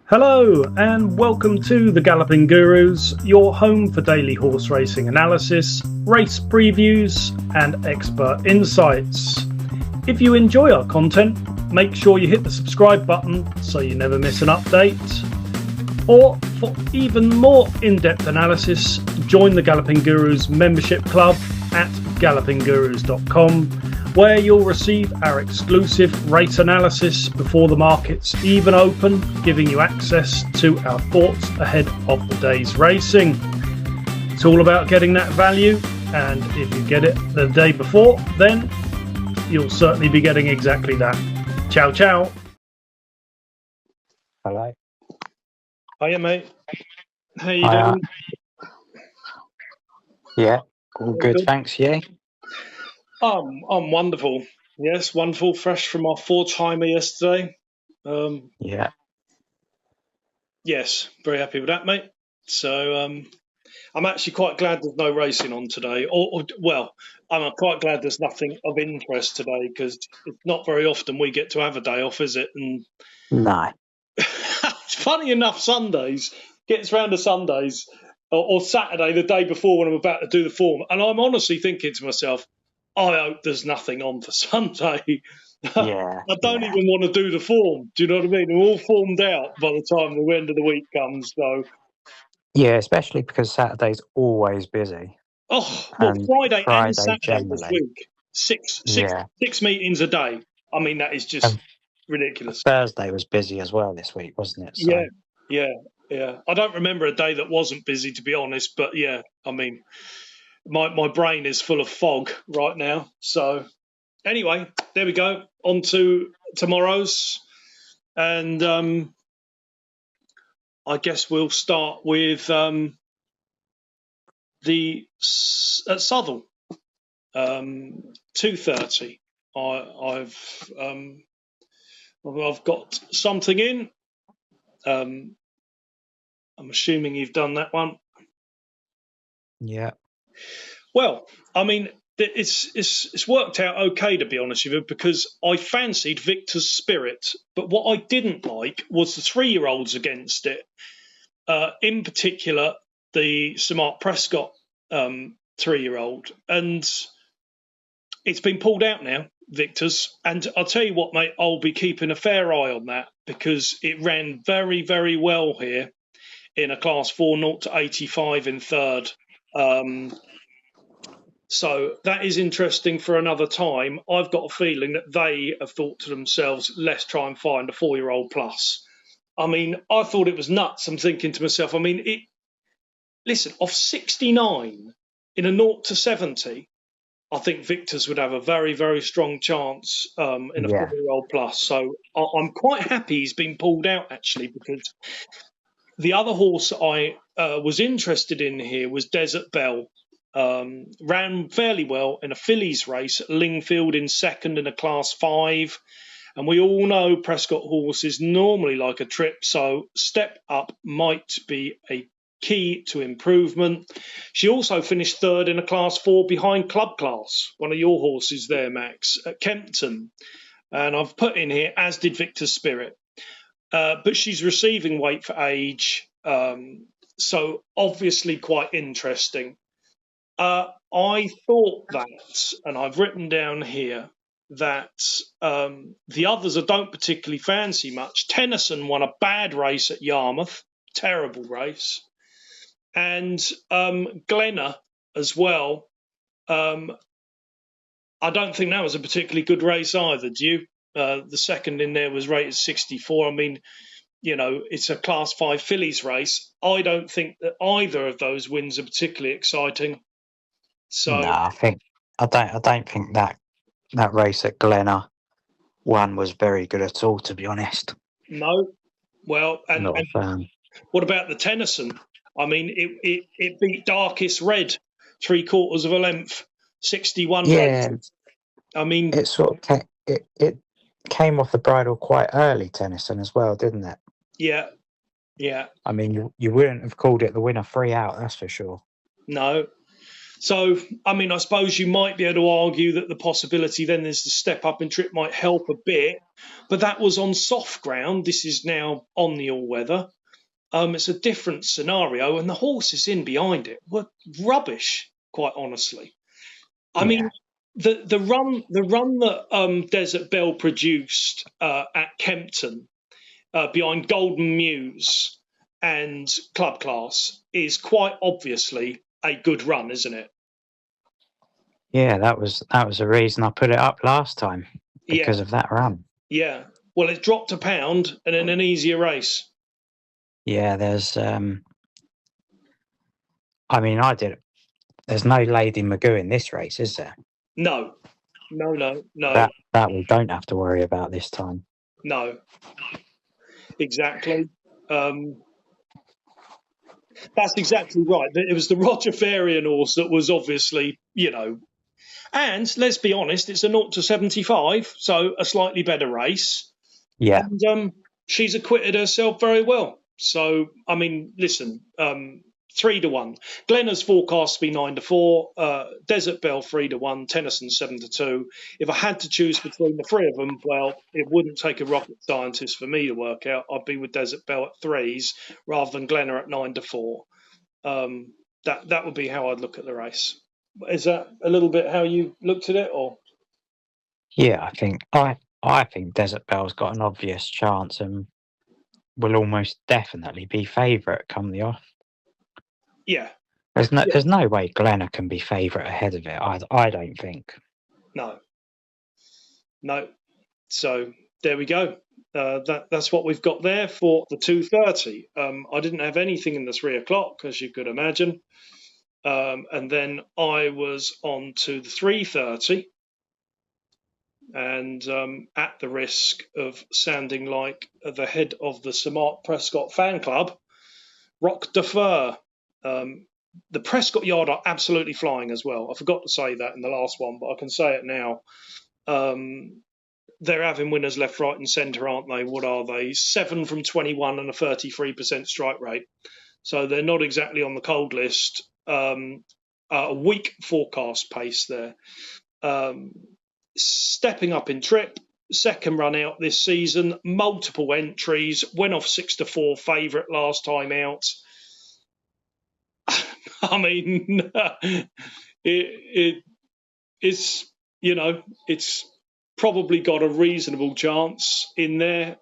Hello and welcome to the Galloping Gurus, your home for daily horse racing analysis, race previews and expert insights. If you enjoy our content, make sure you hit the subscribe button so you never miss an update. Or for even more in-depth analysis, join the Galloping Gurus membership club at gallopinggurus.com, where you'll receive our exclusive race analysis before the markets even open, giving you access to our thoughts ahead of the day's racing. It's all about getting that value, and if you get it the day before, then you'll certainly be getting exactly that. Ciao, ciao. Hello. Hiya, mate. How you doing? Yeah, all good, thanks. Yeah. I'm wonderful. Yes, wonderful. Fresh from our four-timer yesterday. Yeah. Yes, very happy with that, mate. So I'm actually quite glad there's no racing on today. Well, I'm quite glad there's nothing of interest today because it's not very often we get to have a day off, is it? And No. funny enough, Sundays gets round to Sundays or Saturday, the day before when I'm about to do the form, and I'm honestly thinking to myself, I hope there's nothing on for Sunday. Yeah. I don't even want to do the form. Do you know what I mean? We're all formed out by the time the end of the week comes. So, Yeah, especially because Saturday's always busy. And Friday and Friday Saturday this generally. week, six Yeah. meetings a day. I mean, that is just And ridiculous. Thursday was busy as well this week, wasn't it? So Yeah. I don't remember a day that wasn't busy, to be honest. But yeah, I mean, my brain is full of fog right now. So anyway, there we go. On to tomorrow's, and I guess we'll start with the at Southall, 2:30. I've got something in. I'm assuming you've done that one. yeah. Well, I mean, it's worked out okay, to be honest with you, because I fancied Victor's Spirit, but what I didn't like was the 3-year-olds against it. In particular, the Sir Mark Prescott 3-year-old, and it's been pulled out now, Victor's. And I'll tell you what, mate, I'll be keeping a fair eye on that because it ran very, very well here in a Class 4 0 to 85 in third. So that is interesting for another time. I've got a feeling that they have thought to themselves, let's try and find a 4-year-old plus. I mean, I thought it was nuts. I'm thinking to myself, I mean, listen, off 69 in a 0 to 70, I think Victor's would have a very, very strong chance in a 4-year-old plus. So I'm quite happy he's been pulled out, actually, because the other horse I was interested in here was Desert Bell. Ran fairly well in a fillies race at Lingfield in second in a Class 5. And we all know Prescott horses normally like a trip, so step up might be a key to improvement. She also finished third in a Class 4 behind Club Class, one of your horses there, Max, at Kempton. And I've put in here, as did Victor's Spirit. But she's receiving weight for age, so obviously quite interesting. I thought that, and I've written down here, that the others I don't particularly fancy much. Tennyson won a bad race at Yarmouth, terrible race. And Glenna as well. I don't think that was a particularly good race either, do you? The second in there was rated 64. I mean, you know, it's a Class 5 fillies race. I don't think that either of those wins are particularly exciting. So No, I don't think that race at Glenna one was very good at all, to be honest. No. Well, and what about the Tennyson? I mean, it beat Darkest Red 3/4 of a length, 61 Yeah. rated. I mean, It sort of it came off the bridle quite early, Tennyson, as well, didn't it? Yeah. I mean, you wouldn't have called it the winner 3 out, that's for sure. No. So, I mean, I suppose you might be able to argue that the possibility then is the step up in trip might help a bit, but that was on soft ground. This is now on the all weather. It's a different scenario, and the horses in behind it were rubbish, quite honestly. I Yeah, mean, the run that Desert Bell produced at Kempton behind Golden Muse and Club Class is quite obviously a good run, isn't it? yeah, that was the reason I put it up last time Yeah, because of that run. yeah. Well, it dropped a pound and in an easier race. Yeah, I mean, there's no Lady Magoo in this race, is there? No, no, no, no, That we don't have to worry about this time. no. Exactly. Um, that's exactly right. It was the Roger Farian horse that was obviously, and let's be honest, it's a 0 to 75, so a slightly better race. Yeah, And she's acquitted herself very well. So, I mean, listen, 3-1. Glenna's forecast to be 9-4. Desert Bell 3-1. Tennyson 7-2. If I had to choose between the three of them, well, it wouldn't take a rocket scientist for me to work out. I'd be with Desert Bell at threes rather than Glenna at 9-4. That would be how I'd look at the race. Is that a little bit how you looked at it, or? yeah. I think Desert Bell's got an obvious chance and will almost definitely be favourite come the off. Yeah, There's no way Glenna can be favourite ahead of it. I don't think. no, no. So there we go. That's what we've got there for the 2:30. I didn't have anything in the 3 o'clock, as you could imagine, and then I was on to the 3:30, and at the risk of sounding like the head of the Sir Mark Prescott fan club, Rock de Fur. The Prescott yard are absolutely flying as well. I forgot to say that in the last one, but I can say it now. They're having winners left, right, and centre, aren't they? What are they? 7 from 21 and a 33% strike rate. So they're not exactly on the cold list. A weak forecast pace there. Stepping up in trip, second run out this season, multiple entries, went off 6-4 favourite last time out. I mean, it's it's probably got a reasonable chance in there.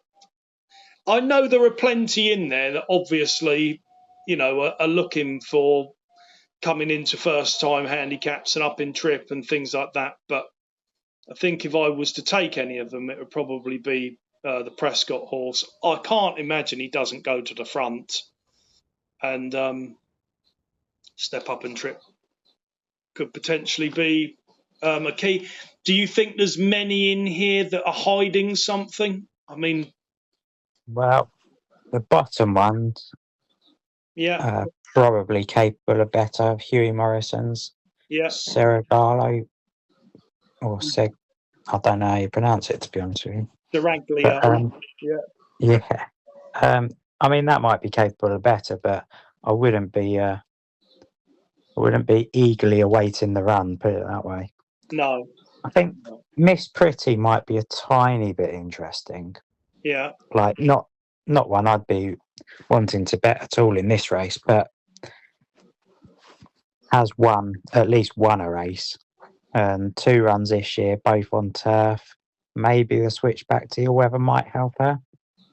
I know there are plenty in there that obviously, are looking for coming into first time handicaps and up in trip and things like that. But I think if I was to take any of them, it would probably be the Prescott horse. I can't imagine he doesn't go to the front and step up and trip could potentially be a key. Do you think there's many in here that are hiding something? I mean, Well, the bottom ones yeah, are probably capable of better. Huey Morrison's, yeah, Serigalo, or Seg. I don't know how you pronounce it, to be honest with you. Duraglio, But yeah, yeah, I mean that might be capable of better, but I wouldn't be eagerly awaiting the run. Put it that way. no, I think no. Miss Pretty might be a tiny bit interesting. Yeah, Like not one I'd be wanting to bet at all in this race, but has at least won a race and 2 runs this year, both on turf. Maybe the switch back to your weather might help her,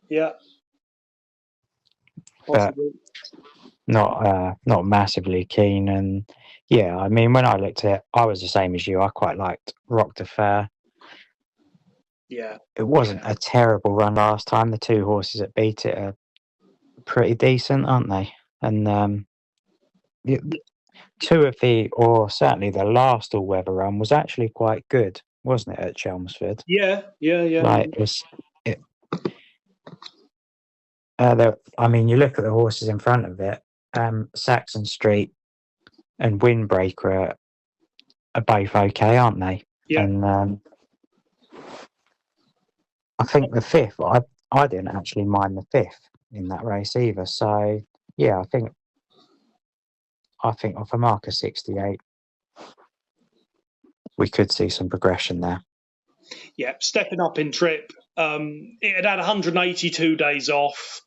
yeah, but possibly. not massively keen. And yeah, I mean, when I looked at it, I was the same as you. I quite liked Rock de Fer. Yeah, It wasn't a terrible run last time. The 2 horses that beat it are pretty decent, aren't they? And the- 2 of or certainly the last all-weather run was actually quite good, wasn't it, at Chelmsford? yeah, yeah, yeah, Like it. I mean, you look at the horses in front of it. Saxon Street and Windbreaker are both okay, aren't they? yeah. And I think the fifth. I didn't actually mind the fifth in that race either. So yeah, I think off a mark of 68, we could see some progression there. Yeah, stepping up in trip. It had 182 days off.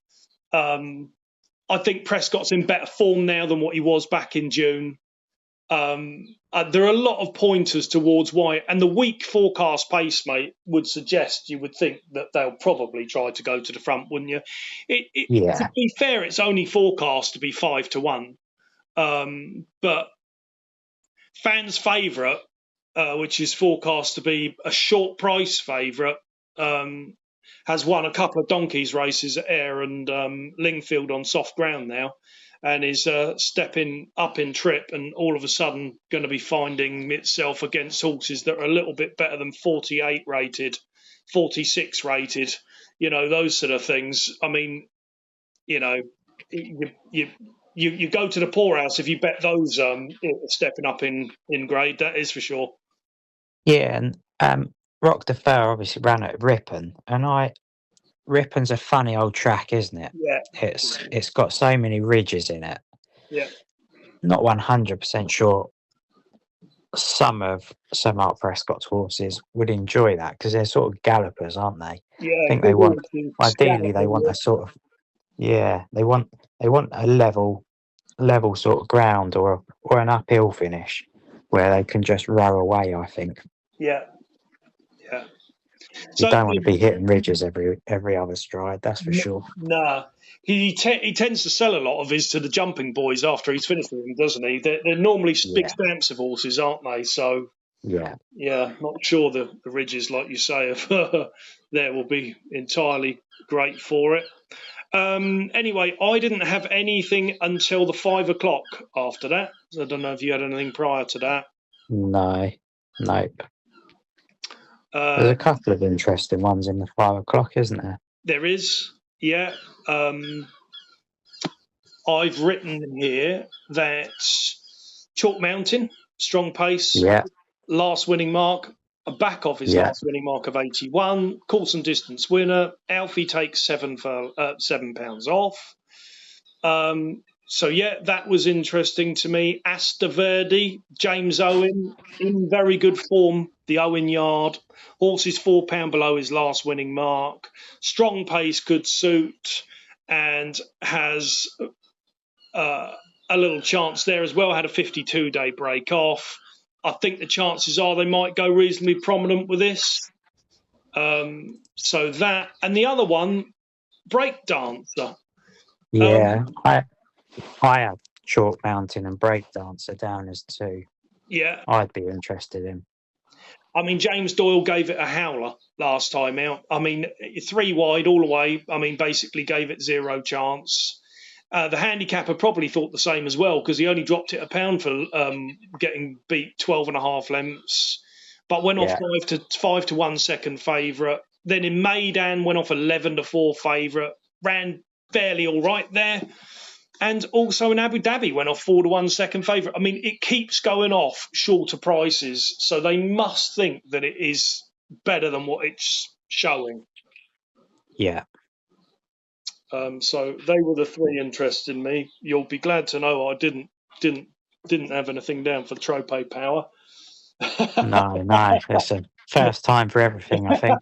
I think Prescott's in better form now than what he was back in June. There are a lot of pointers towards why, and the weak forecast pace, mate, would suggest you would think that they'll probably try to go to the front, wouldn't you? To be fair, it's only forecast to be 5-1, but fans' favourite, which is forecast to be a short price favourite, has won a couple of donkeys races at Ayr and Lingfield on soft ground now, and is stepping up in trip, and all of a sudden going to be finding itself against horses that are a little bit better than 48 rated, 46 rated, those sort of things. I mean, you go to the poorhouse if you bet those stepping up in grade, that is for sure. Yeah, and Rock de Fer obviously ran at Ripon, and Ripon's a funny old track, isn't it? Yeah. It's got so many ridges in it. Yeah. Not 100% sure some of Art Prescott's horses would enjoy that, because they're sort of gallopers, aren't they? Yeah. I think they want, ideally, they want a sort of, they want a level sort of ground or an uphill finish where they can just row away, I think. Yeah. You don't want to be hitting ridges every other stride, that's for sure. Nah. He tends to sell a lot of his to the jumping boys after he's finished with them, doesn't he? They're normally big stamps of horses, aren't they? So yeah, not sure the ridges, like you say, there will be entirely great for it. Anyway, I didn't have anything until the 5 o'clock after that. I don't know if you had anything prior to that. No, nope. There's a couple of interesting ones in the 5 o'clock, isn't there? There is, yeah. I've written here that Chalk Mountain, strong pace, last winning mark, a back off his last winning mark of 81, course and distance winner. Alfie takes £7 off. So that was interesting to me. Asta Verde, James Owen in very good form. The Owen Yard horse is £4 below his last winning mark. Strong pace could suit, and has a little chance there as well. Had a 52-day break off. I think the chances are they might go reasonably prominent with this. So that, and the other one, Breakdancer. Yeah, I have Chalk Mountain and Breakdancer down as two. Yeah, I'd be interested in. I mean, James Doyle gave it a howler last time out. I mean, 3 wide all the way. I mean, basically gave it 0 chance. The handicapper probably thought the same as well, because he only dropped it £1 for getting beat 12.5 lengths, but went off 5-1 second favourite. Then in Maidan went off 11-4 favourite, ran fairly all right there. And also in Abu Dhabi went off 4-1 second favourite. I mean, it keeps going off shorter prices, so they must think that it is better than what it's showing. Yeah. So they were the 3 interested in me. You'll be glad to know I didn't have anything down for Trope Power. No, it's a first time for everything, I think.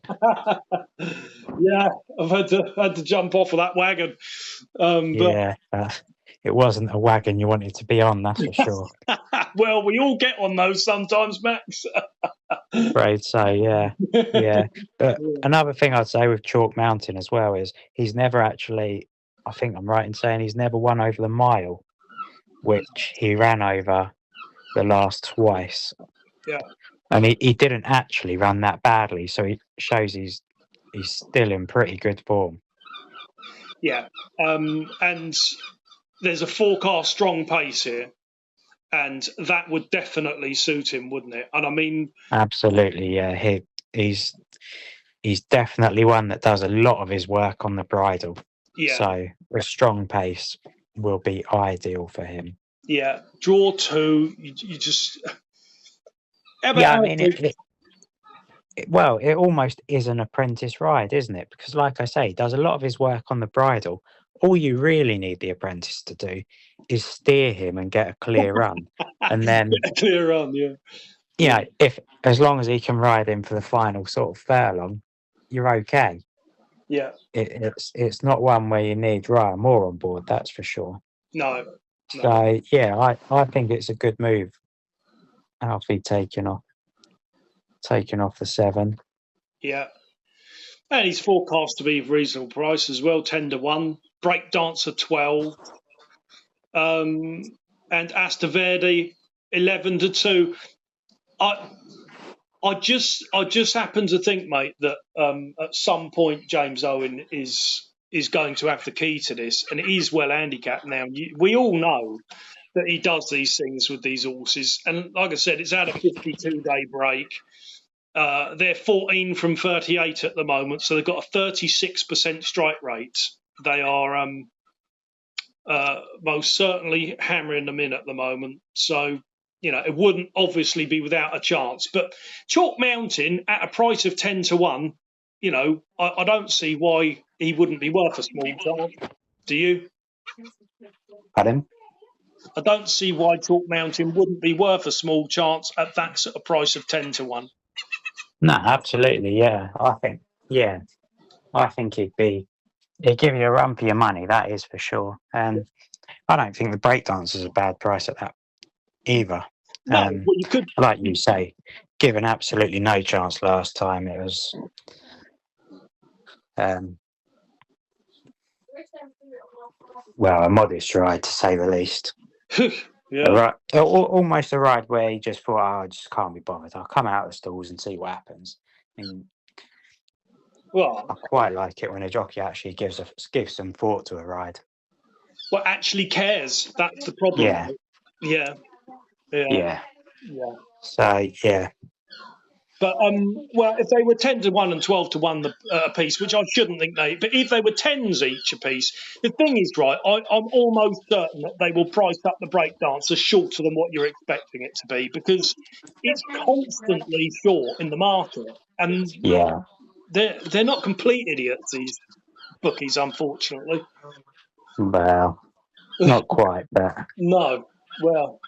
Yeah, I've had to jump off of that wagon. It wasn't a wagon you wanted to be on, that's for sure. Well, we all get on those sometimes, Max. Afraid so, yeah. But another thing I'd say with Chalk Mountain as well is he's never actually, I think I'm right in saying he's never won over the mile, which he ran over the last twice. Yeah. And he didn't actually run that badly, so he shows he's still in pretty good form. Yeah. And there's a forecast strong pace here, and that would definitely suit him, wouldn't it? And I mean, absolutely, yeah. He's definitely one that does a lot of his work on the bridle. Yeah. So a strong pace will be ideal for him. Yeah. Draw 2. You just. Yeah, I mean, it almost is an apprentice ride, isn't it? Because, like I say, he does a lot of his work on the bridle. All you really need the apprentice to do is steer him and get a clear run, and then get a clear run, yeah. if as long as he can ride in for the final sort of furlong, you're okay. Yeah. It's not one where you need Ryan Moore on board, that's for sure. No. So yeah, I think it's a good move. Alfie taking off the 7. Yeah. And he's forecast to be reasonable price as well, 10-1. Breakdancer 12. And Astaverde 11-2. I just happen to think, mate, that at some point James Owen is going to have the key to this, and he is well handicapped now. We all know that he does these things with these horses, and like I said, it's had a 52-day break. They're 14 from 38 at the moment, so they've got a 36% strike rate. They are most certainly hammering them in at the moment. So, it wouldn't obviously be without a chance. But Chalk Mountain at a price of 10-1, I don't see why he wouldn't be worth a small chance. Do you? Pardon? I don't see why Chalk Mountain wouldn't be worth a small chance at that sort of price of 10-1. No, absolutely, yeah. I think he'd give you a run for your money, that is for sure. And I don't think the breakdance is a bad price at that either. No, well, you could, like you say, given absolutely no chance last time. It was a modest ride to say the least. yeah. Almost a ride where he just thought, I just can't be bothered. I'll come out of the stalls and see what happens. And well, I quite like it when a jockey actually gives some thought to a ride. Well, actually cares. That's the problem. Yeah. Yeah. So yeah. But if they were 10-1 and 12-1 a piece, which I shouldn't think but if they were tens each a piece, the thing is, right, I'm almost certain that they will price up the breakdancer shorter than what you're expecting it to be, because it's constantly short in the market, and they're not complete idiots, these bookies, unfortunately. Well, not quite, but no. Well.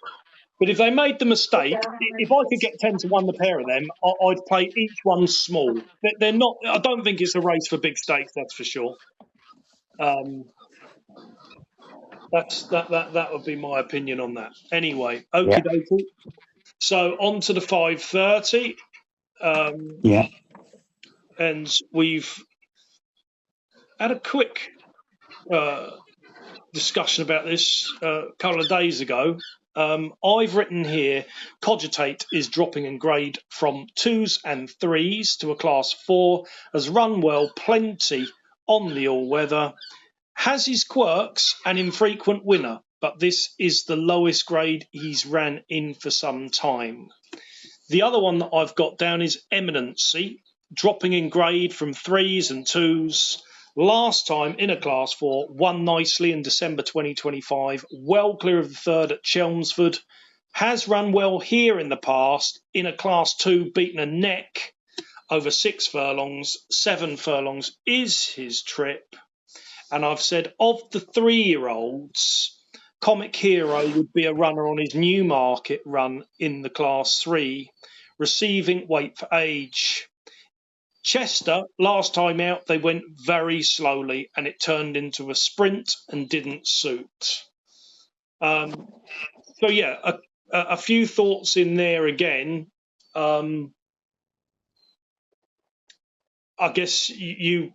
But if they made the mistake, if I could get 10-1 the pair of them, I'd play each one small. They're not. I don't think it's a race for big stakes. That's for sure. That would be my opinion on that. Anyway, okie dokie. So on to the 5:30. And we've had a quick discussion about this a couple of days ago. I've written here, Cogitate is dropping in grade from 2s and 3s to a class 4, has run well plenty on the all-weather, has his quirks, an infrequent winner, but this is the lowest grade he's ran in for some time. The other one that I've got down is Eminency, dropping in grade from 3s and 2s. Last time in a class 4, won nicely in December 2025, well clear of the third at Chelmsford, has run well here in the past, in a class 2, beaten a neck over 6 furlongs, 7 furlongs is his trip. And I've said of the 3-year-olds, Comic Hero would be a runner on his Newmarket run in the class 3, receiving weight for age. Chester, last time out, they went very slowly and it turned into a sprint and didn't suit. So, yeah, a few thoughts in there again. I guess you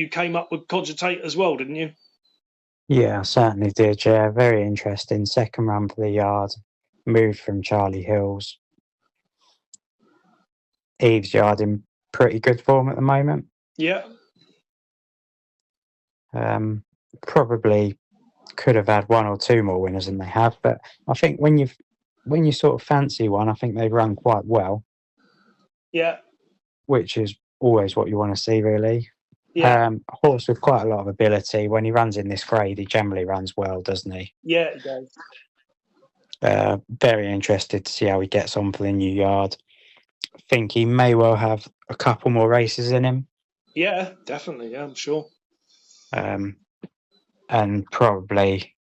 came up with Cogitate as well, didn't you? Yeah, I certainly did. Yeah, very interesting. Second run for the yard. Moved from Charlie Hills. Eve's yard in pretty good form at the moment. Yeah. Probably could have had 1 or 2 more winners than they have, but I think when you sort of fancy one, I think they've run quite well. Yeah. Which is always what you want to see, really. Yeah. A horse with quite a lot of ability. When he runs in this grade, he generally runs well, doesn't he? Yeah, he does. Very interested to see how he gets on for the new yard. I think he may well have a couple more races in him. Yeah, definitely. Yeah, I'm sure. And probably,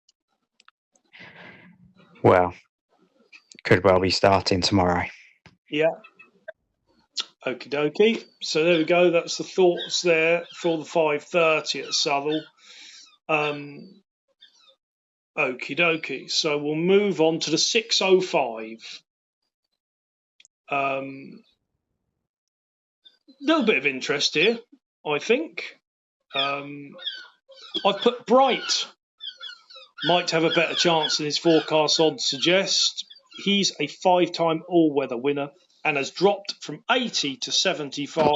could well be starting tomorrow. Yeah. Okie dokie. So there we go. That's the thoughts there for the 5:30 at Southall. Okie dokie. So we'll move on to the 6:05. Little bit of interest here, I think. I've put Bright. Might have a better chance than his forecast odds suggest. He's a 5-time all-weather winner and has dropped from 80 to 75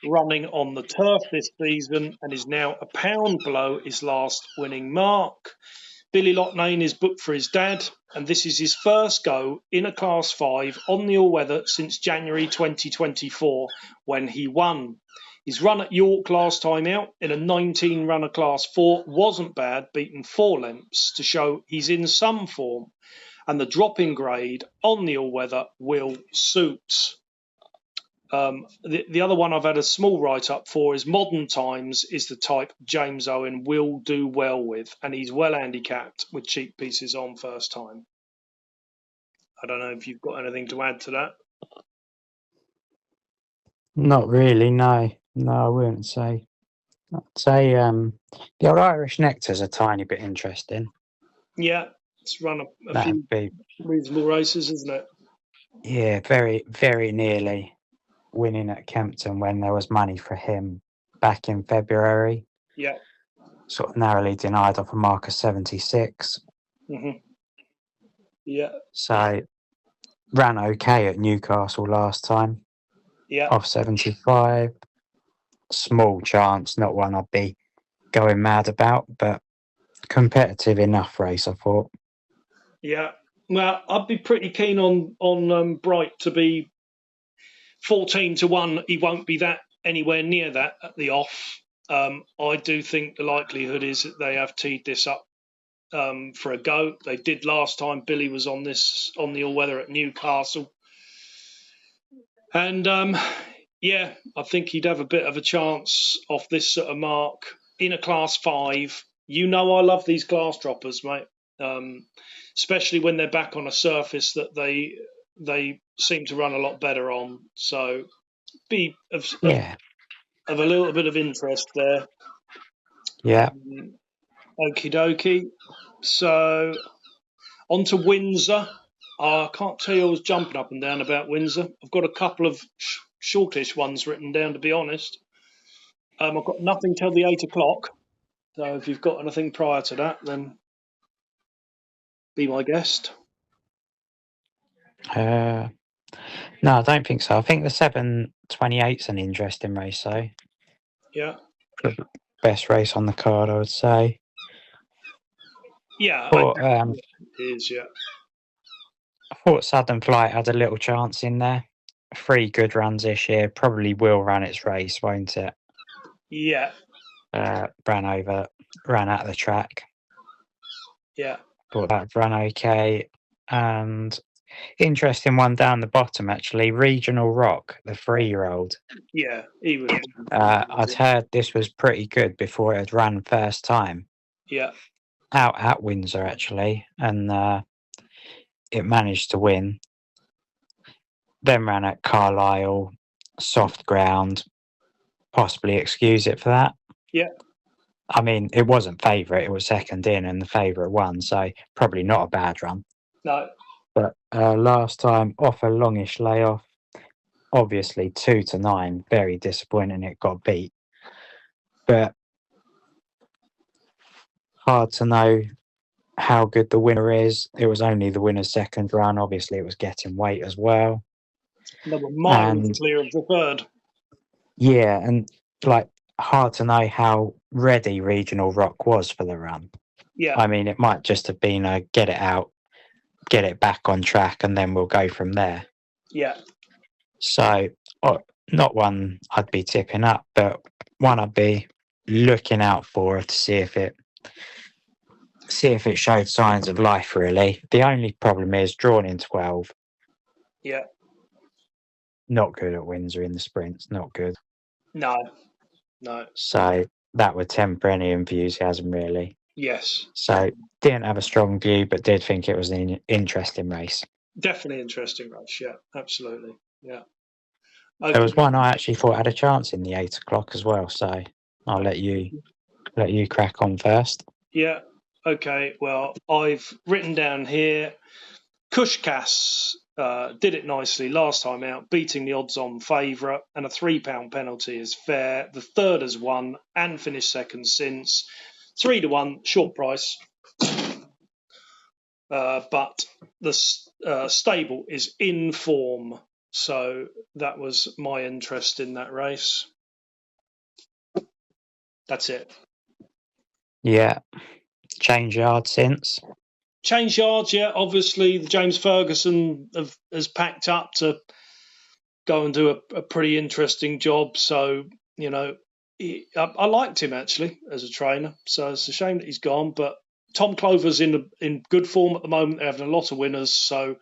running on the turf this season and is now a pound below his last winning mark. Billy Loughnane is booked for his dad, and this is his first go in a Class 5 on the all-weather since January 2024 when he won. His run at York last time out in a 19-runner Class 4 wasn't bad, beating 4 lengths to show he's in some form, and the drop in grade on the all-weather will suit. The other one I've had a small write-up for is Modern Times is the type James Owen will do well with, and he's well handicapped with cheap pieces on first time. I don't know if you've got anything to add to that. Not really, no. No, I wouldn't say. I'd say the old Irish Nectar's a tiny bit interesting. Yeah, it's run a That'd few be, reasonable races, isn't it? yeah, very, very nearly winning at Kempton when there was money for him back in February. Yeah. Sort of narrowly denied off a mark of 76. Mm-hmm. Yeah. So ran okay at Newcastle last time. Yeah. Off 75. Small chance, not one I'd be going mad about, but competitive enough race, I thought. Yeah. Well, I'd be pretty keen on Bright to be 14-1. He won't be that anywhere near that at the off. I do think the likelihood is that they have teed this up for a go. They did last time Billy was on the all-weather at Newcastle. And yeah, I think he'd have a bit of a chance off this sort of mark in a Class 5. You know I love these glass droppers, mate, especially when they're back on a surface that they seem to run a lot better on. So be of a little bit of interest there. Yeah. Okie dokie. So on to Windsor. I can't tell you I was jumping up and down about Windsor. I've got a couple of shortish ones written down, to be honest. I've got nothing till the 8 o'clock. So if you've got anything prior to that, then be my guest. No, I don't think so. I think the 7:28's an interesting race, though. Yeah. Best race on the card, I would say. Yeah, But, it is, yeah. I thought Southern Flight had a little chance in there. 3 good runs this year. Probably will run its race, won't it? Yeah. Ran out of the track. Yeah. Thought that ran okay. And interesting one down the bottom, actually. Regional Rock, the 3-year-old. Yeah, he was. I'd heard this was pretty good before it had run first time. Yeah. Out at Windsor, actually. And it managed to win. Then ran at Carlisle, soft ground. Possibly excuse it for that. Yeah. I mean, it wasn't favourite. It was second in and the favourite won. So probably not a bad run. No. But last time off a longish layoff, obviously 2-9, very disappointing it got beat. But hard to know how good the winner is. It was only the winner's second run. Obviously, it was getting weight as well. They were miles clear of the third. Yeah, and like hard to know how ready Regional Rock was for the run. Yeah. I mean, it might just have been a get it out, get it back on track, and then we'll go from there. Yeah. So, not one I'd be tipping up, but one I'd be looking out for to see if it showed signs of life, really. The only problem is drawn in 12. Yeah. Not good at Windsor in the sprints, not good. No. So that would temper any enthusiasm, really. Yes. So didn't have a strong view, but did think it was an interesting race. Definitely interesting race. Yeah, absolutely. Yeah. There Okay. was one I actually thought had a chance in the 8 o'clock as well. So I'll let you crack on first. Yeah. Okay. Well, I've written down here Kushkas did it nicely last time out, beating the odds-on favourite, and a £3 penalty is fair. The third has won and finished second since 3-1, short price. But the stable is in form, so that was my interest in that race. That's it. Yeah, change yard since. Change yards, yeah. Obviously, the James Ferguson has packed up to go and do a pretty interesting job. So, you know, I liked him actually as a trainer. So it's a shame that he's gone. But Tom Clover's in good form at the moment. They're having a lot of winners. So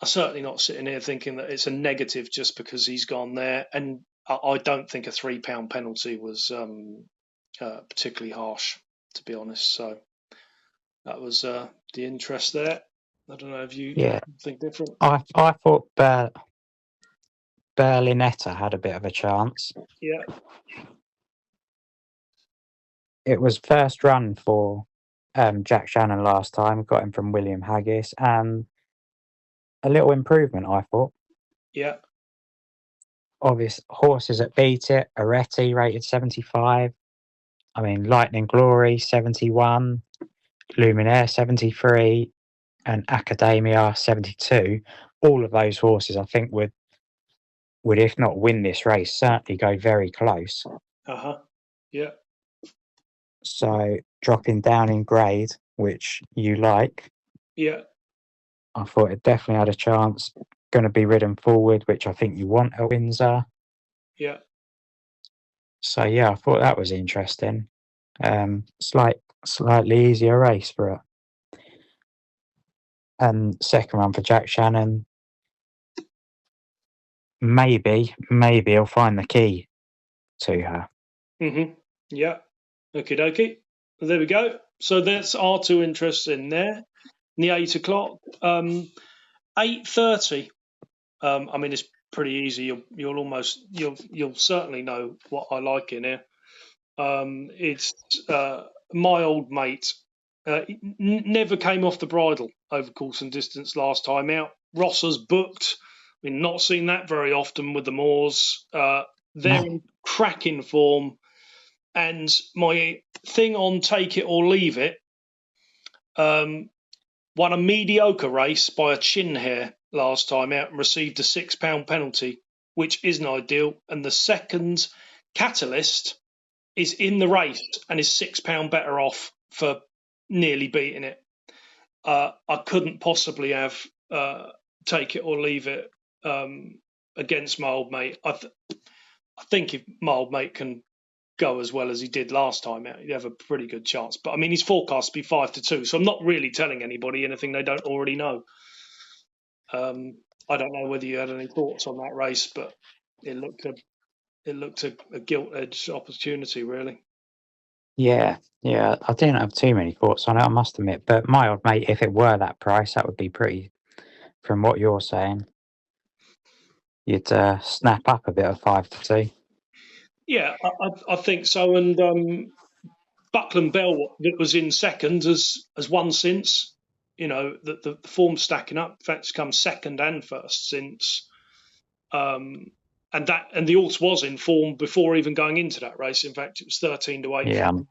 I'm certainly not sitting here thinking that it's a negative just because he's gone there. And I don't think a £3 penalty was particularly harsh, to be honest. So that was the interest there. I don't know if you Yeah, think different. I thought Berlinetta had a bit of a chance. Yeah. It was first run for Jack Shannon last time, got him from William Haggis, and a little improvement, I thought. Yeah. Obvious horses that beat it, Aretti rated 75. I mean, Lightning Glory 71, Luminaire 73, and Academia 72. All of those horses, I think, would if not win this race, certainly go very close. Uh-huh. Yeah. So dropping down in grade, which you like, Yeah. I thought it definitely had a chance. Going to be ridden forward, which I think you want at Windsor. Yeah. So yeah, I thought that was interesting. Slightly easier race for it. And second one for Jack Shannon. Maybe he'll find the key to her. Mm-hmm. Yeah. Okie dokie. There we go. So that's our two interests in there. In the 8 o'clock. 8:30. I mean, it's pretty easy. You'll certainly know what I like in here. It's my old mate. Never came off the bridle over course and distance last time out. Rosser's booked. We've not seen that very often with the Moors. They're No. in cracking form. And my thing on take it or leave it, won a mediocre race by a chin hair last time out and received a £6 penalty, which isn't ideal. And the second Catalyst is in the race and is £6 better off for nearly beating it. I couldn't possibly have take it or leave it against my old mate. I think if my old mate can go as well as he did last time out, he'd have a pretty good chance. But I mean, he's forecast to be 5-2, so I'm not really telling anybody anything they don't already know. I don't know whether you had any thoughts on that race, but it looked a gilt-edged opportunity, really. Yeah, I didn't have too many thoughts on it, I must admit. But my old mate, if it were that price, that would be pretty. From what you're saying, you'd snap up a bit of 5-2. Yeah, I think so. And Buckland Bell, that was in second, has won since. You know, the form's stacking up. In fact, it's come second and first since. And the horse was in form before even going into that race. In fact, it was 13-8. Yeah, I'm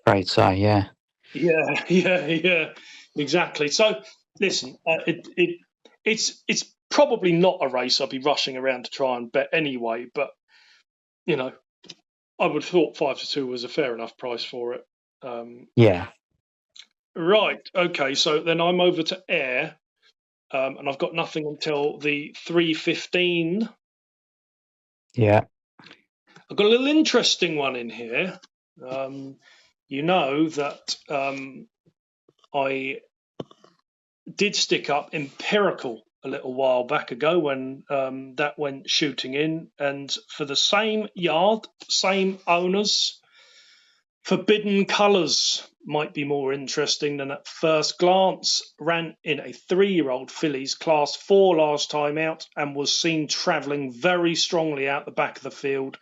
afraid so. Yeah, Yeah, exactly. So listen, it's probably not a race I'd be rushing around to try and bet anyway. But you know, I would have thought 5-2 was a fair enough price for it. yeah, Right. Okay. So then I'm over to air, and I've got nothing until the 3:15. yeah, I've got a little interesting one in here. You know that I did stick up Empirical a little while back ago when that went shooting in, and for the same yard, same owners, Forbidden Colours might be more interesting than at first glance. Ran in a 3-year-old filly's Class 4 last time out and was seen travelling very strongly out the back of the field,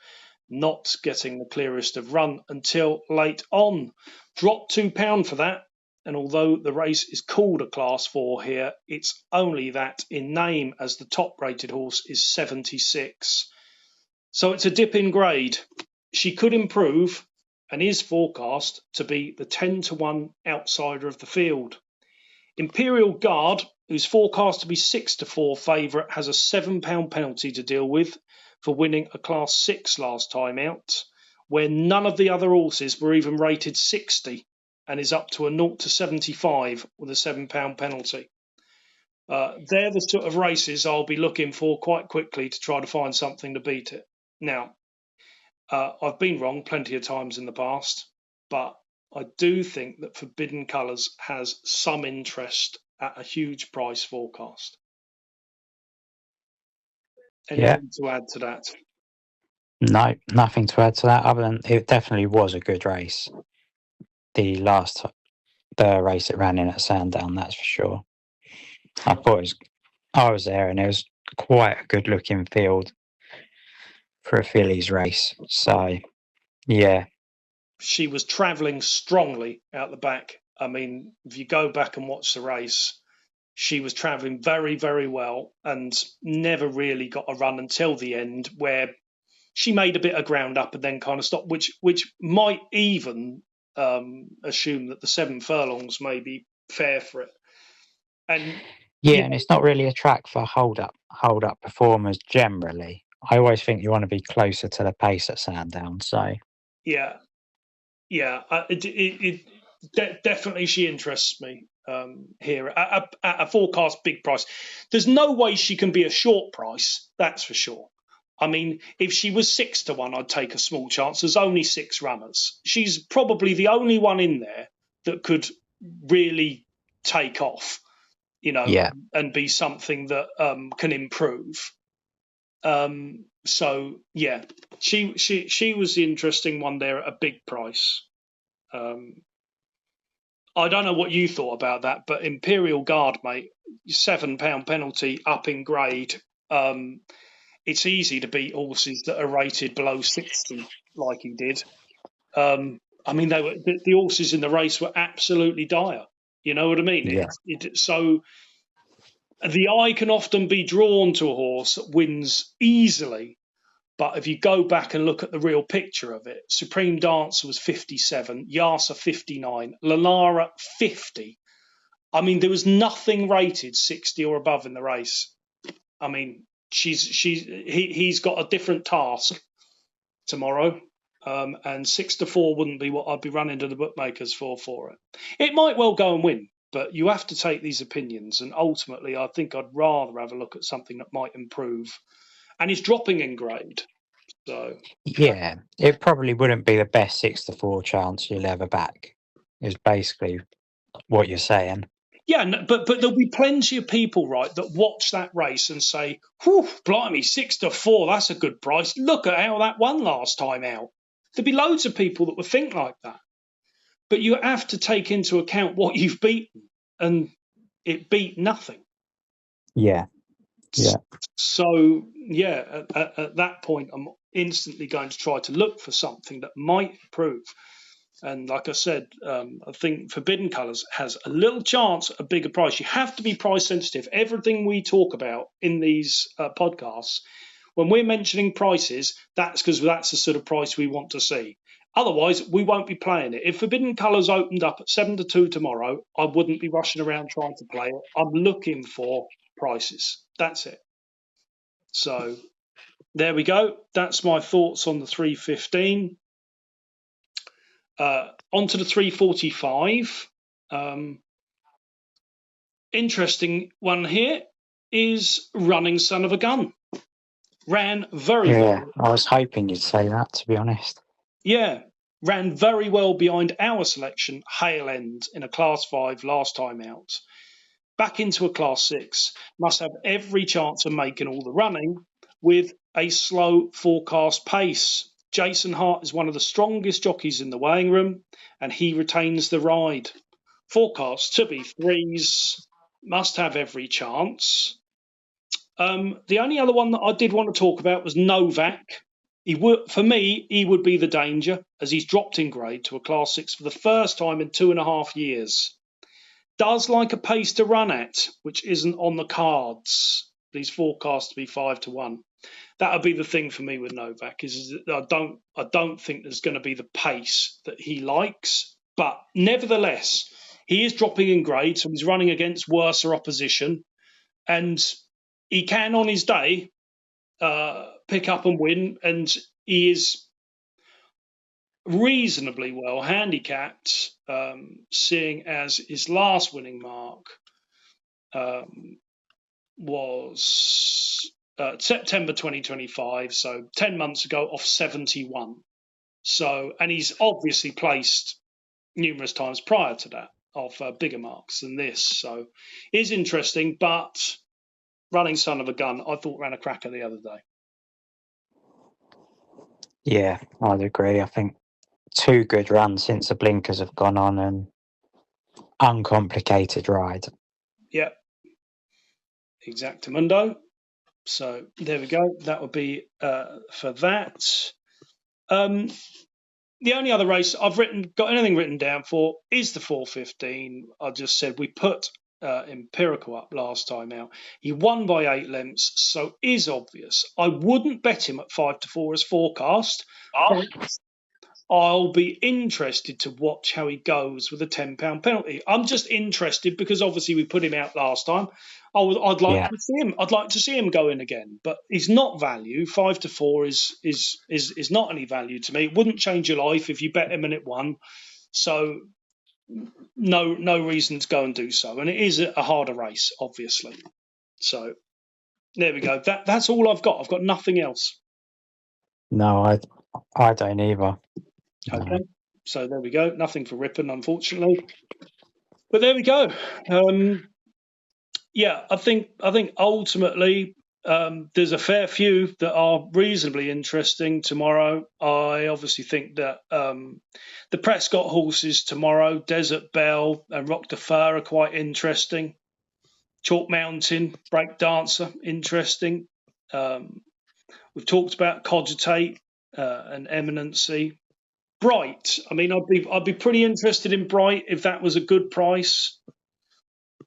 not getting the clearest of run until late on. Dropped £2 for that. And although the race is called a Class 4 here, it's only that in name, as the top-rated horse is 76. So it's a dip in grade. She could improve and is forecast to be the 10-1 outsider of the field. Imperial Guard, who's forecast to be 6-4 favourite, has a £7 penalty to deal with for winning a Class 6 last time out, where none of the other horses were even rated 60, and is up to a 0-75 with a £7 penalty. They're the sort of races I'll be looking for quite quickly to try to find something to beat it. Now, I've been wrong plenty of times in the past, but I do think that Forbidden Colours has some interest at a huge price forecast. Anything to add to that? No, nothing to add to that other than it definitely was a good race. The race it ran in at Sandown, that's for sure. I was there and it was quite a good looking field for a fillies race. So, yeah. She was travelling strongly out the back. I mean, if you go back and watch the race, she was travelling very, very well and never really got a run until the end, where she made a bit of ground up and then kind of stopped, which might even assume that the 7 furlongs may be fair for it. And and it's not really a track for hold up performers generally. I always think you want to be closer to the pace at Sandown. So definitely she interests me here at a forecast big price. There's no way she can be a short price, that's for sure. I mean, if she was 6-1, I'd take a small chance. There's only 6 runners. She's probably the only one in there that could really take off, and be something that can improve. So yeah, she was the interesting one there at a big price. I don't know what you thought about that, but Imperial Guard, mate, £7 penalty up in grade. It's easy to beat horses that are rated below 60, like he did. I mean, the horses in the race were absolutely dire. You know what I mean? Yeah. So the eye can often be drawn to a horse that wins easily, but if you go back and look at the real picture of it, Supreme Dancer was 57, Yasa 59, Lalara 50. I mean, there was nothing rated 60 or above in the race. I mean, he's got a different task tomorrow, and 6-4 wouldn't be what I'd be running to the bookmakers for it. It might well go and win, but you have to take these opinions, and ultimately I think I'd rather have a look at something that might improve, and is dropping in grade. So yeah, it probably wouldn't be the best 6-4 chance you'll ever back, is basically what you're saying. Yeah, but there'll be plenty of people, right, that watch that race and say, "Whew, blimey, 6-4, that's a good price. Look at how that won last time out." There'll be loads of people that would think like that. But you have to take into account what you've beaten, and it beat nothing. Yeah. So, yeah, at that point, I'm instantly going to try to look for something that might improve. And like I said, I think Forbidden Colours has a little chance at a bigger price. You have to be price sensitive. Everything we talk about in these podcasts, when we're mentioning prices, that's because that's the sort of price we want to see. Otherwise, we won't be playing it. If Forbidden Colours opened up at 7-2 tomorrow, I wouldn't be rushing around trying to play it. I'm looking for prices. That's it. So there we go. That's my thoughts on the 315. Onto the 345. Interesting one here is Running Son of a Gun. Ran very well. I was hoping you'd say that, to be honest. Yeah, ran very well behind our selection, Hale End, in a Class 5 last time out. Back into a Class 6, must have every chance of making all the running with a slow forecast pace. Jason Hart is one of the strongest jockeys in the weighing room, and he retains the ride. Forecast to be threes, must have every chance. The only other one that I did want to talk about was Novak. For me, he would be the danger, as he's dropped in grade to a Class 6 for the first time in 2.5 years. Does like a pace to run at, which isn't on the cards. He's forecast to be 5-1. That would be the thing for me with Novak. Is I don't think there's going to be the pace that he likes, but nevertheless, he is dropping in grade, so he's running against worse opposition, and he can on his day pick up and win, and he is reasonably well handicapped, seeing as his last winning mark was September 2025, so 10 months ago, off 71. So, and he's obviously placed numerous times prior to that off bigger marks than this. So, is interesting, but running son of a gun, I thought ran a cracker the other day. Yeah, I'd agree. I think 2 good runs since the blinkers have gone on, and uncomplicated ride. Yeah, exactamundo. So there we go. That would be for that. The only other race I've got anything written down for is the 4:15. I just said we put Empirical up last time out. He won by 8 lengths, so is obvious. I wouldn't bet him at 5-4 as forecast. I'll be interested to watch how he goes with a £10 penalty. I'm just interested because obviously we put him out last time. I'd like to see him. I'd like to see him go in again, but he's not value. 5-4 is not any value to me. It wouldn't change your life if you bet him and it won. So no reason to go and do so. And it is a harder race, obviously. So there we go. That's all I've got. I've got nothing else. No, I don't either. Okay, so there we go. Nothing for Ripon, unfortunately. But there we go. Yeah, I think ultimately there's a fair few that are reasonably interesting tomorrow. I obviously think that the Prescott horses tomorrow, Desert Belle and Rock de Fer, are quite interesting. Chalk Mountain, Break Dancer, interesting. We've talked about Cogitate and Eminency. Bright. I mean, I'd be pretty interested in Bright if that was a good price.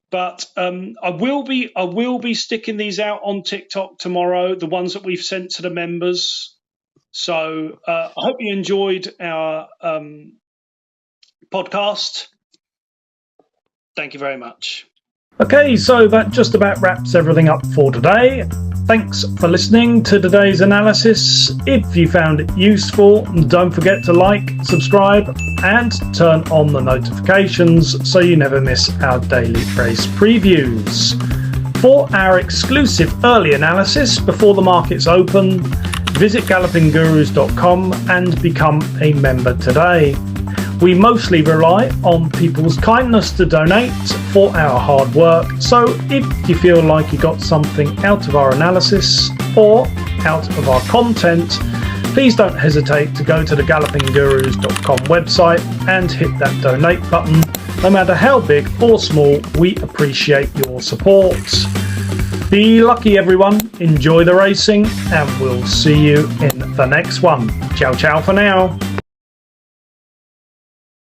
But I will be sticking these out on TikTok tomorrow, the ones that we've sent to the members. So I hope you enjoyed our podcast. Thank you very much. Okay, so that just about wraps everything up for today. Thanks for listening to today's analysis. If you found it useful, don't forget to like, subscribe, and turn on the notifications so you never miss our daily race previews. For our exclusive early analysis before the markets open, visit gallopinggurus.com and become a member today. We mostly rely on people's kindness to donate for our hard work, so if you feel like you got something out of our analysis or out of our content, please don't hesitate to go to the gallopinggurus.com website and hit that donate button. No matter how big or small, we appreciate your support. Be lucky, everyone. Enjoy the racing, and we'll see you in the next one. Ciao, ciao for now.